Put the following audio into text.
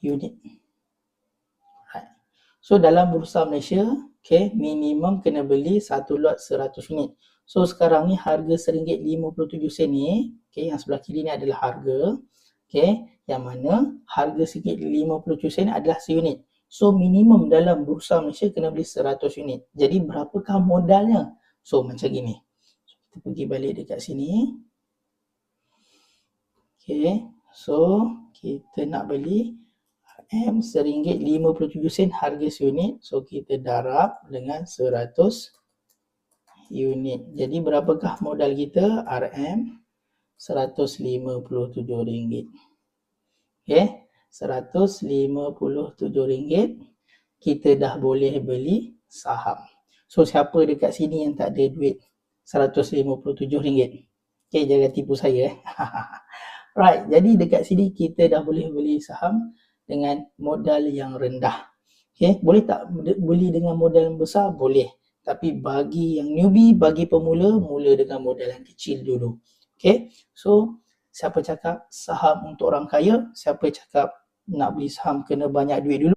unit. Right. So dalam Bursa Malaysia, okay, minimum kena beli satu lot 100 unit. So sekarang ni harga RM1.57 ni, okay, yang sebelah kiri ni adalah harga, okay, yang mana harga RM1.57 adalah seunit. So minimum dalam Bursa Malaysia kena beli 100 unit. Jadi berapakah modalnya? So macam gini. Kita pergi balik dekat sini. Okay, so kita nak beli RM1.57 harga seunit. So kita darab dengan 100 unit. Jadi berapakah modal kita? RM157. Okay, RM157. Kita dah boleh beli saham. So siapa dekat sini yang tak ada duit RM157? Okay, jangan tipu saya. Right, jadi dekat sini kita dah boleh beli saham dengan modal yang rendah. Okay, boleh tak beli dengan modal yang besar? Boleh. Tapi bagi yang newbie, bagi pemula, mula dengan modal yang kecil dulu. Okay, so siapa cakap saham untuk orang kaya? Siapa cakap nak beli saham kena banyak duit dulu?